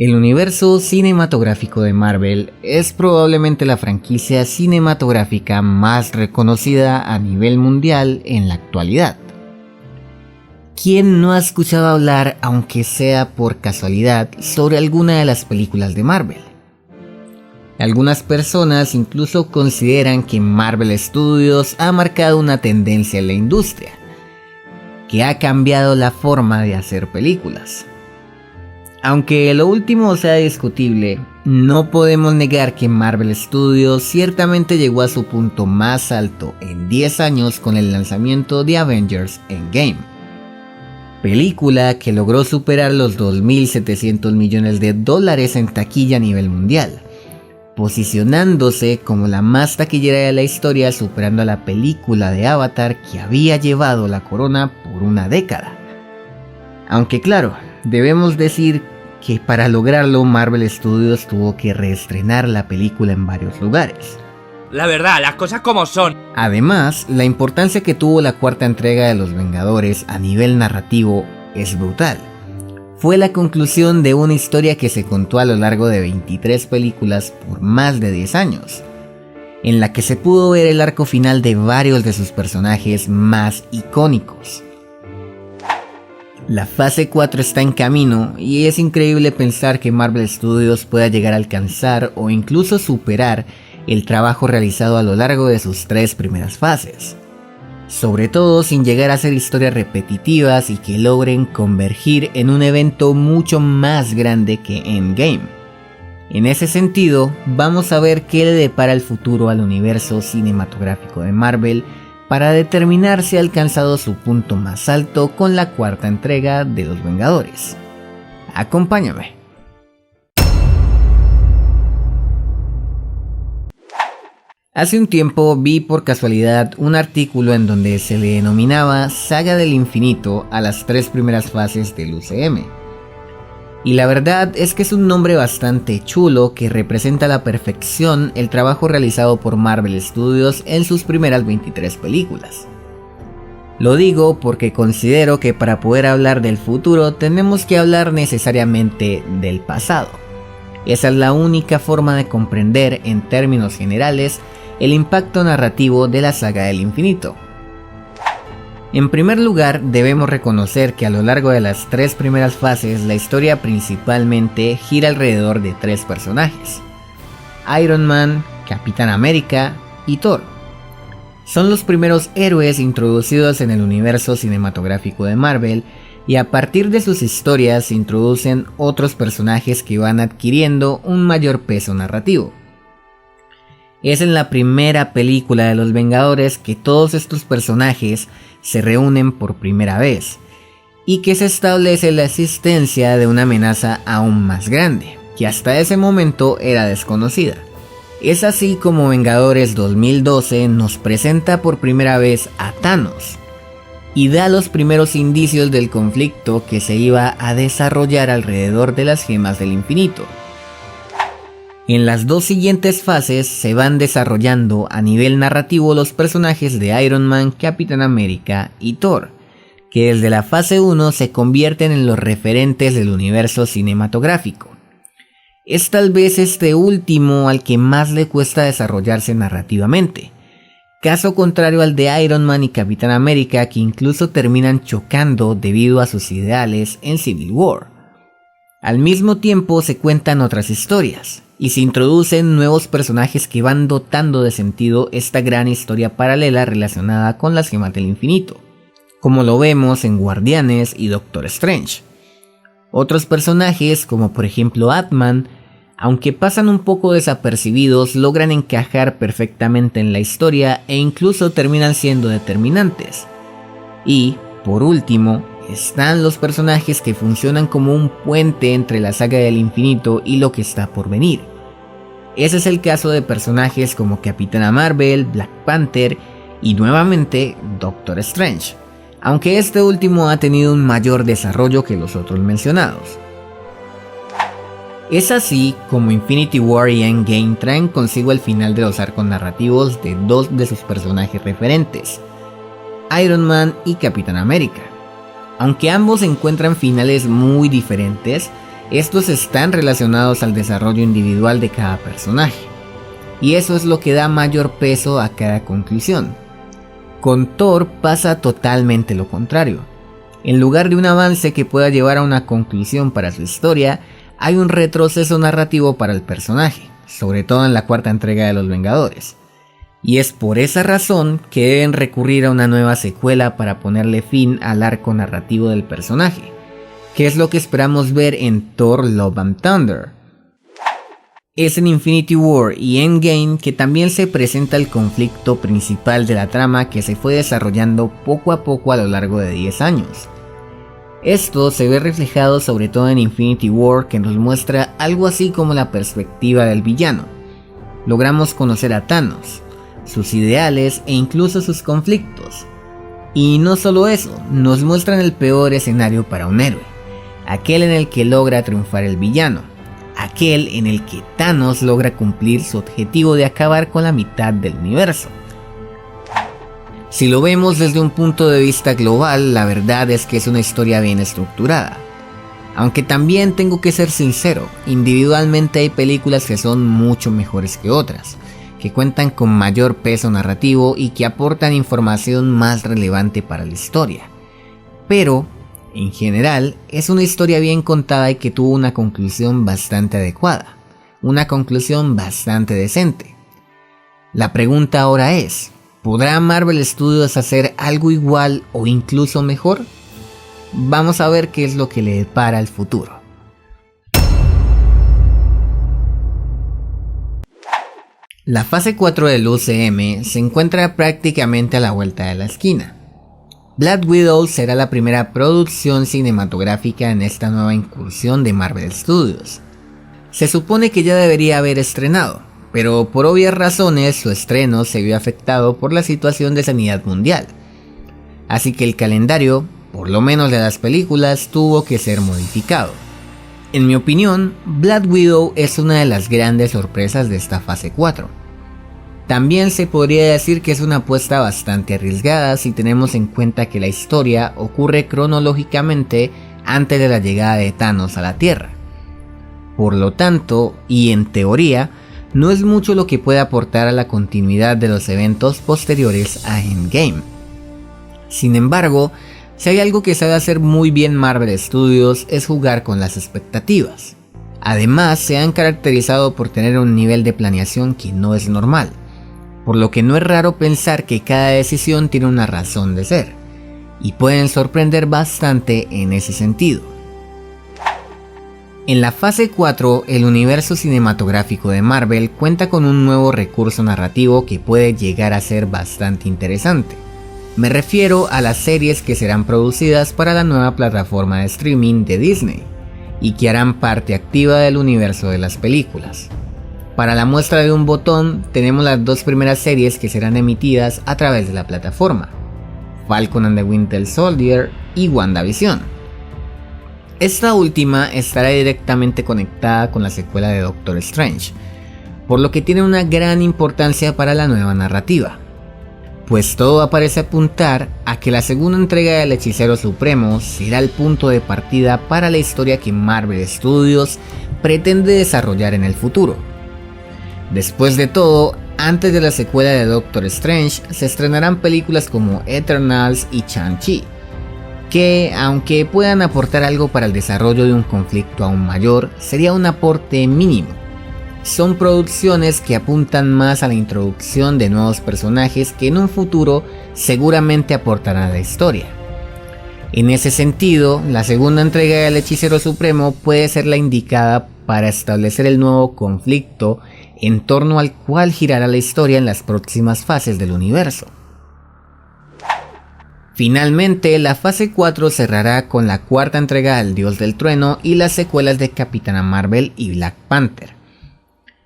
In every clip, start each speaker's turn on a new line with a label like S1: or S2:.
S1: El universo cinematográfico de Marvel es probablemente la franquicia cinematográfica más reconocida a nivel mundial en la actualidad. ¿Quién no ha escuchado hablar, aunque sea por casualidad, sobre alguna de las películas de Marvel? Algunas personas incluso consideran que Marvel Studios ha marcado una tendencia en la industria, que ha cambiado la forma de hacer películas. Aunque lo último sea discutible, no podemos negar que Marvel Studios ciertamente llegó a su punto más alto en 10 años con el lanzamiento de Avengers Endgame, película que logró superar los 2.700 millones de dólares en taquilla a nivel mundial, posicionándose como la más taquillera de la historia, superando a la película de Avatar que había llevado la corona por una década. Aunque claro, debemos decir que para lograrlo Marvel Studios tuvo que reestrenar la película en varios lugares.
S2: La verdad, las cosas como son.
S1: Además, la importancia que tuvo la cuarta entrega de Los Vengadores a nivel narrativo es brutal. Fue la conclusión de una historia que se contó a lo largo de 23 películas por más de 10 años, en la que se pudo ver el arco final de varios de sus personajes más icónicos. La fase 4 está en camino y es increíble pensar que Marvel Studios pueda llegar a alcanzar o incluso superar el trabajo realizado a lo largo de sus 3 primeras fases, sobre todo sin llegar a ser historias repetitivas y que logren convergir en un evento mucho más grande que Endgame. En ese sentido, vamos a ver qué le depara el futuro al universo cinematográfico de Marvel para determinar si ha alcanzado su punto más alto con la cuarta entrega de Los Vengadores. Acompáñame. Hace un tiempo vi por casualidad un artículo en donde se le denominaba Saga del Infinito a las 3 primeras fases del UCM. Y la verdad es que es un nombre bastante chulo que representa a la perfección el trabajo realizado por Marvel Studios en sus primeras 23 películas. Lo digo porque considero que para poder hablar del futuro tenemos que hablar necesariamente del pasado. Esa es la única forma de comprender en términos generales el impacto narrativo de la Saga del Infinito. En primer lugar, debemos reconocer que a lo largo de las 3 primeras fases la historia principalmente gira alrededor de 3 personajes: Iron Man, Capitán América y Thor. Son los primeros héroes introducidos en el universo cinematográfico de Marvel y a partir de sus historias se introducen otros personajes que van adquiriendo un mayor peso narrativo. Es en la primera película de Los Vengadores que todos estos personajes se reúnen por primera vez y que se establece la existencia de una amenaza aún más grande, que hasta ese momento era desconocida. Es así como Vengadores 2012 nos presenta por primera vez a Thanos y da los primeros indicios del conflicto que se iba a desarrollar alrededor de las gemas del infinito. En las 2 siguientes fases se van desarrollando a nivel narrativo los personajes de Iron Man, Capitán América y Thor, que desde la fase 1 se convierten en los referentes del universo cinematográfico. Es tal vez este último al que más le cuesta desarrollarse narrativamente, caso contrario al de Iron Man y Capitán América, que incluso terminan chocando debido a sus ideales en Civil War. Al mismo tiempo se cuentan otras historias y se introducen nuevos personajes que van dotando de sentido esta gran historia paralela relacionada con las gemas del infinito, como lo vemos en Guardianes y Doctor Strange. Otros personajes, como por ejemplo Ant-Man, aunque pasan un poco desapercibidos, logran encajar perfectamente en la historia e incluso terminan siendo determinantes. Y, por último, están los personajes que funcionan como un puente entre la saga del infinito y lo que está por venir. Ese es el caso de personajes como Capitana Marvel, Black Panther y nuevamente Doctor Strange, aunque este último ha tenido un mayor desarrollo que los otros mencionados. Es así como Infinity War y Endgame traen consigo el final de los arcos narrativos de 2 de sus personajes referentes, Iron Man y Capitán América. Aunque ambos encuentran finales muy diferentes, Estos están relacionados al desarrollo individual de cada personaje, y eso es lo que da mayor peso a cada conclusión. Con Thor pasa totalmente lo contrario. En lugar de un avance que pueda llevar a una conclusión para su historia, hay un retroceso narrativo para el personaje, sobre todo en la cuarta entrega de Los Vengadores. Y es por esa razón que deben recurrir a una nueva secuela para ponerle fin al arco narrativo del personaje, que es lo que esperamos ver en Thor Love and Thunder. Es en Infinity War y Endgame que también se presenta el conflicto principal de la trama que se fue desarrollando poco a poco a lo largo de 10 años. Esto se ve reflejado sobre todo en Infinity War, que nos muestra algo así como la perspectiva del villano. Logramos conocer a Thanos, sus ideales e incluso sus conflictos. Y no solo eso, nos muestran el peor escenario para un héroe, aquel en el que logra triunfar el villano, aquel en el que Thanos logra cumplir su objetivo de acabar con la mitad del universo. Si lo vemos desde un punto de vista global, la verdad es que es una historia bien estructurada. Aunque también tengo que ser sincero, individualmente hay películas que son mucho mejores que otras, que cuentan con mayor peso narrativo y que aportan información más relevante para la historia. Pero, en general, es una historia bien contada y que tuvo una conclusión bastante adecuada, una conclusión bastante decente. La pregunta ahora es, ¿podrá Marvel Studios hacer algo igual o incluso mejor? Vamos a ver qué es lo que le depara el futuro. La fase 4 del UCM se encuentra prácticamente a la vuelta de la esquina. Black Widow será la primera producción cinematográfica en esta nueva incursión de Marvel Studios. Se supone que ya debería haber estrenado, pero por obvias razones su estreno se vio afectado por la situación de sanidad mundial. Así que el calendario, por lo menos de las películas, tuvo que ser modificado. En mi opinión, Black Widow es una de las grandes sorpresas de esta fase 4. También se podría decir que es una apuesta bastante arriesgada si tenemos en cuenta que la historia ocurre cronológicamente antes de la llegada de Thanos a la Tierra. Por lo tanto, y en teoría, no es mucho lo que puede aportar a la continuidad de los eventos posteriores a Endgame. Sin embargo, si hay algo que sabe hacer muy bien Marvel Studios es jugar con las expectativas. Además, se han caracterizado por tener un nivel de planeación que no es normal, por lo que no es raro pensar que cada decisión tiene una razón de ser, y pueden sorprender bastante en ese sentido. En la fase 4, el universo cinematográfico de Marvel cuenta con un nuevo recurso narrativo que puede llegar a ser bastante interesante. Me refiero a las series que serán producidas para la nueva plataforma de streaming de Disney, y que harán parte activa del universo de las películas. Para la muestra de un botón, tenemos las dos primeras series que serán emitidas a través de la plataforma: Falcon and the Winter Soldier y WandaVision. Esta última estará directamente conectada con la secuela de Doctor Strange, por lo que tiene una gran importancia para la nueva narrativa, pues todo parece apuntar a que la segunda entrega del Hechicero Supremo será el punto de partida para la historia que Marvel Studios pretende desarrollar en el futuro. Después de todo, antes de la secuela de Doctor Strange, se estrenarán películas como Eternals y Shang-Chi, que, aunque puedan aportar algo para el desarrollo de un conflicto aún mayor, sería un aporte mínimo. Son producciones que apuntan más a la introducción de nuevos personajes que en un futuro seguramente aportarán a la historia. En ese sentido, la segunda entrega del Hechicero Supremo puede ser la indicada para establecer el nuevo conflicto en torno al cual girará la historia en las próximas fases del universo. Finalmente, la fase 4 cerrará con la cuarta entrega del Dios del Trueno y las secuelas de Capitana Marvel y Black Panther.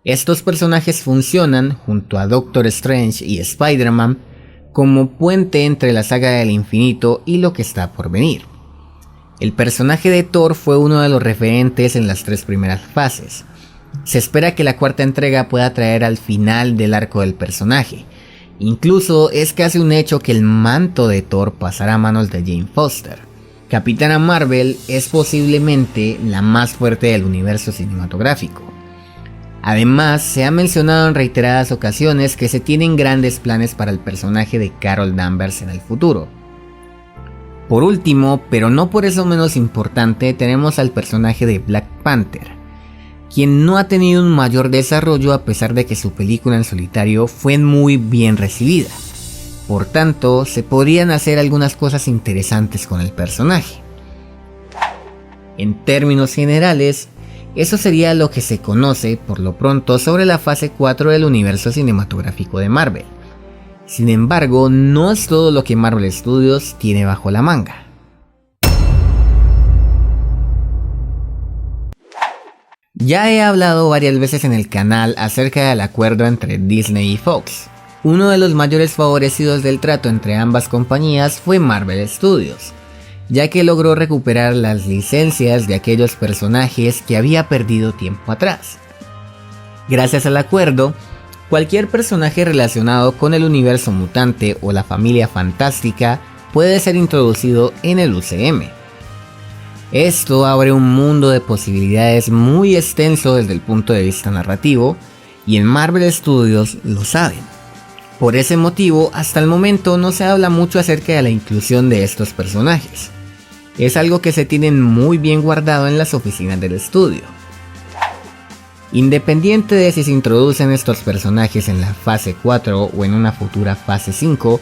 S1: Estos personajes funcionan, junto a Doctor Strange y Spider-Man, como puente entre la saga del infinito y lo que está por venir. El personaje de Thor fue uno de los referentes en las tres primeras fases. Se espera que la cuarta entrega pueda traer al final del arco del personaje. Incluso es casi un hecho que el manto de Thor pasará a manos de Jane Foster. Capitana Marvel es posiblemente la más fuerte del universo cinematográfico. Además, se ha mencionado en reiteradas ocasiones que se tienen grandes planes para el personaje de Carol Danvers en el futuro. Por último, pero no por eso menos importante, tenemos al personaje de Black Panther, quien no ha tenido un mayor desarrollo a pesar de que su película en solitario fue muy bien recibida. Por tanto, se podrían hacer algunas cosas interesantes con el personaje. En términos generales, eso sería lo que se conoce por lo pronto sobre la fase 4 del universo cinematográfico de Marvel. Sin embargo, no es todo lo que Marvel Studios tiene bajo la manga. Ya he hablado varias veces en el canal acerca del acuerdo entre Disney y Fox. Uno de los mayores favorecidos del trato entre ambas compañías fue Marvel Studios, ya que logró recuperar las licencias de aquellos personajes que había perdido tiempo atrás. Gracias al acuerdo, cualquier personaje relacionado con el universo mutante o la familia fantástica puede ser introducido en el UCM. Esto abre un mundo de posibilidades muy extenso desde el punto de vista narrativo, y en Marvel Studios lo saben. Por ese motivo, hasta el momento no se habla mucho acerca de la inclusión de estos personajes. Es algo que se tienen muy bien guardado en las oficinas del estudio. Independiente de si se introducen estos personajes en la fase 4 o en una futura fase 5,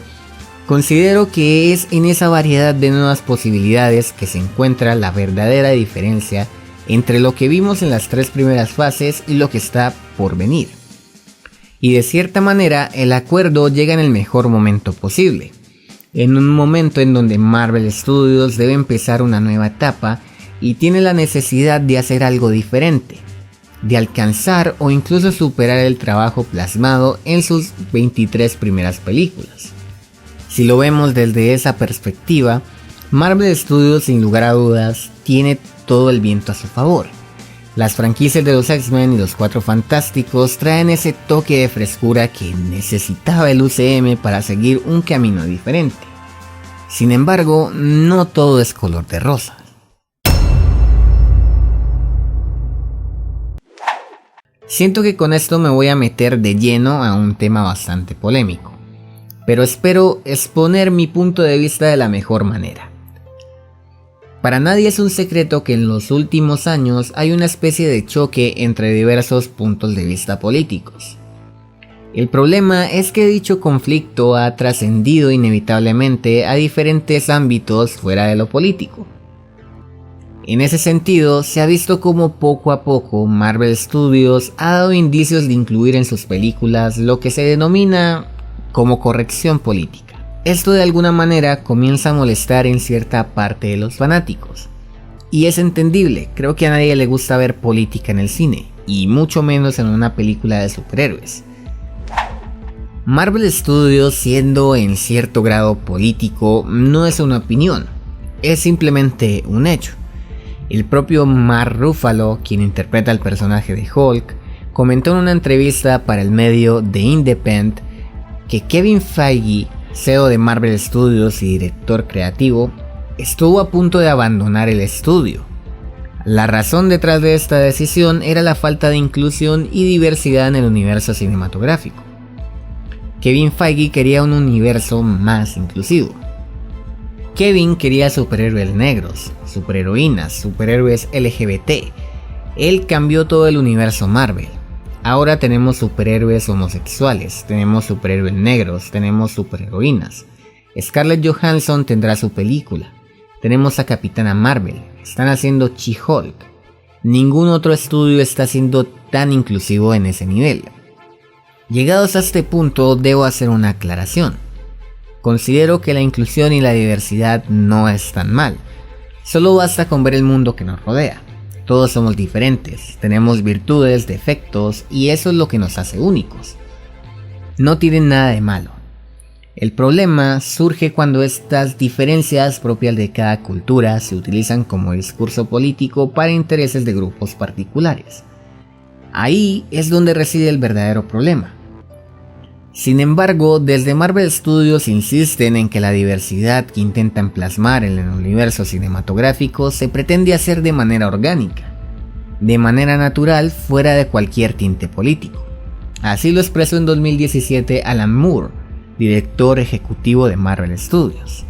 S1: considero que es en esa variedad de nuevas posibilidades que se encuentra la verdadera diferencia entre lo que vimos en las 3 primeras fases y lo que está por venir. Y de cierta manera el acuerdo llega en el mejor momento posible, en un momento en donde Marvel Studios debe empezar una nueva etapa y tiene la necesidad de hacer algo diferente, de alcanzar o incluso superar el trabajo plasmado en sus 23 primeras películas. Si lo vemos desde esa perspectiva, Marvel Studios sin lugar a dudas tiene todo el viento a su favor. Las franquicias de los X-Men y los Cuatro Fantásticos traen ese toque de frescura que necesitaba el UCM para seguir un camino diferente. Sin embargo, no todo es color de rosa. Siento que con esto me voy a meter de lleno a un tema bastante polémico, pero espero exponer mi punto de vista de la mejor manera. Para nadie es un secreto que en los últimos años hay una especie de choque entre diversos puntos de vista políticos. El problema es que dicho conflicto ha trascendido inevitablemente a diferentes ámbitos fuera de lo político. En ese sentido, se ha visto como poco a poco Marvel Studios ha dado indicios de incluir en sus películas lo que se denomina como corrección política. Esto de alguna manera comienza a molestar en cierta parte de los fanáticos. Y es entendible, creo que a nadie le gusta ver política en el cine, y mucho menos en una película de superhéroes. Marvel Studios, siendo en cierto grado político, no es una opinión, es simplemente un hecho. El propio Mark Ruffalo, quien interpreta al personaje de Hulk, comentó en una entrevista para el medio The Independent que Kevin Feige, CEO de Marvel Studios y director creativo, estuvo a punto de abandonar el estudio. La razón detrás de esta decisión era la falta de inclusión y diversidad en el universo cinematográfico. Kevin Feige quería un universo más inclusivo. Kevin quería superhéroes negros, superheroínas, superhéroes LGBT. Él cambió todo el universo Marvel. Ahora tenemos superhéroes homosexuales, tenemos superhéroes negros, tenemos superheroínas. Scarlett Johansson tendrá su película. Tenemos a Capitana Marvel, están haciendo She-Hulk. Ningún otro estudio está siendo tan inclusivo en ese nivel. Llegados a este punto, debo hacer una aclaración. Considero que la inclusión y la diversidad no es tan mal. Solo basta con ver el mundo que nos rodea. Todos somos diferentes, tenemos virtudes, defectos, y eso es lo que nos hace únicos. No tienen nada de malo. El problema surge cuando estas diferencias propias de cada cultura se utilizan como discurso político para intereses de grupos particulares. Ahí es donde reside el verdadero problema. Sin embargo, desde Marvel Studios insisten en que la diversidad que intentan plasmar en el universo cinematográfico se pretende hacer de manera orgánica, de manera natural, fuera de cualquier tinte político. Así lo expresó en 2017 Alan Moore, director ejecutivo de Marvel Studios.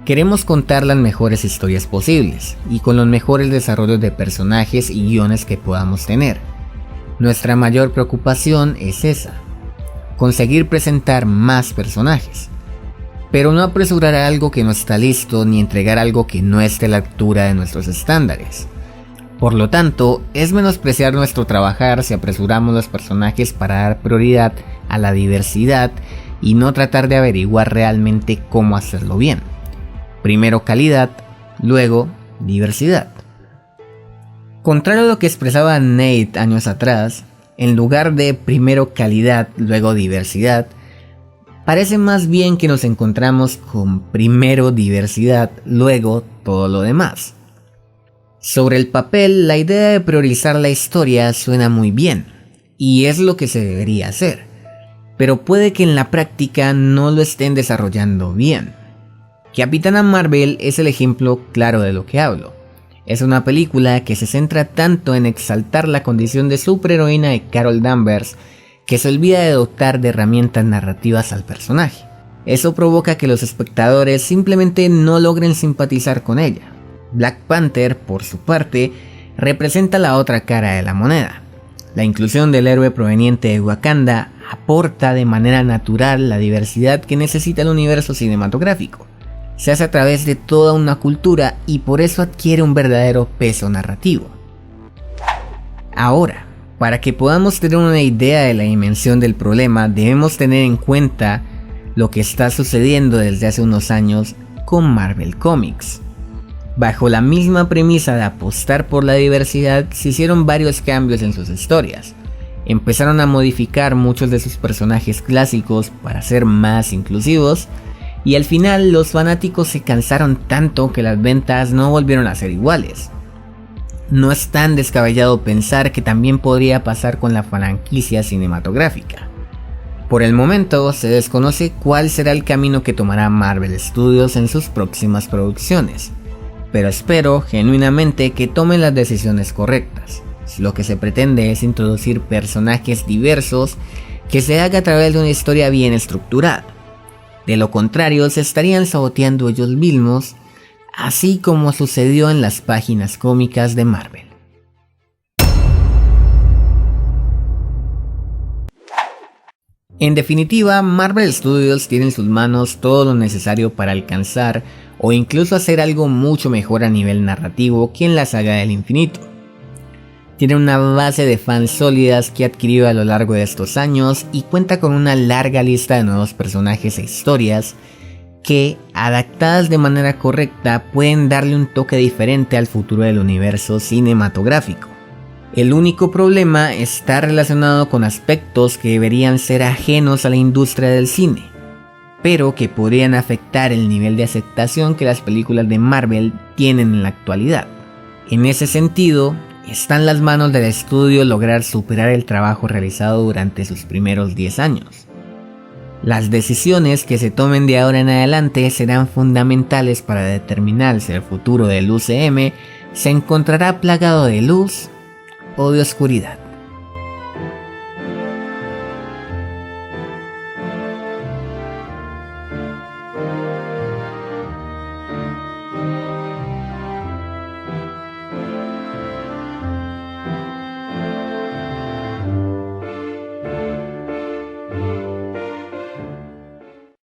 S1: Queremos contar las mejores historias posibles y con los mejores desarrollos de personajes y guiones que podamos tener. Nuestra mayor preocupación es esa: conseguir presentar más personajes, pero no apresurar a algo que no está listo ni entregar algo que no esté a la altura de nuestros estándares. Por lo tanto, es menospreciar nuestro trabajar si apresuramos los personajes para dar prioridad a la diversidad y no tratar de averiguar realmente cómo hacerlo bien. Primero calidad, luego diversidad. Contrario a lo que expresaba Nate años atrás, en lugar de primero calidad, luego diversidad, parece más bien que nos encontramos con primero diversidad, luego todo lo demás. Sobre el papel, la idea de priorizar la historia suena muy bien, y es lo que se debería hacer, pero puede que en la práctica no lo estén desarrollando bien. Capitana Marvel es el ejemplo claro de lo que hablo. Es una película que se centra tanto en exaltar la condición de superheroína de Carol Danvers que se olvida de dotar de herramientas narrativas al personaje. Eso provoca que los espectadores simplemente no logren simpatizar con ella. Black Panther, por su parte, representa la otra cara de la moneda. La inclusión del héroe proveniente de Wakanda aporta de manera natural la diversidad que necesita el universo cinematográfico. Se hace a través de toda una cultura y por eso adquiere un verdadero peso narrativo. Ahora, para que podamos tener una idea de la dimensión del problema, debemos tener en cuenta lo que está sucediendo desde hace unos años con Marvel Comics. Bajo la misma premisa de apostar por la diversidad, se hicieron varios cambios en sus historias. Empezaron a modificar muchos de sus personajes clásicos para ser más inclusivos, y al final los fanáticos se cansaron tanto que las ventas no volvieron a ser iguales. No es tan descabellado pensar que también podría pasar con la franquicia cinematográfica. Por el momento se desconoce cuál será el camino que tomará Marvel Studios en sus próximas producciones, pero espero genuinamente que tomen las decisiones correctas. Lo que se pretende es introducir personajes diversos que se haga a través de una historia bien estructurada. De lo contrario, se estarían saboteando ellos mismos, así como sucedió en las páginas cómicas de Marvel. En definitiva, Marvel Studios tiene en sus manos todo lo necesario para alcanzar o incluso hacer algo mucho mejor a nivel narrativo que en la saga del infinito. Tiene una base de fans sólidas que ha adquirido a lo largo de estos años y cuenta con una larga lista de nuevos personajes e historias que, adaptadas de manera correcta, pueden darle un toque diferente al futuro del universo cinematográfico. El único problema está relacionado con aspectos que deberían ser ajenos a la industria del cine, pero que podrían afectar el nivel de aceptación que las películas de Marvel tienen en la actualidad. En ese sentido, está en las manos del estudio lograr superar el trabajo realizado durante sus primeros 10 años. Las decisiones que se tomen de ahora en adelante serán fundamentales para determinar si el futuro del UCM se encontrará plagado de luz o de oscuridad.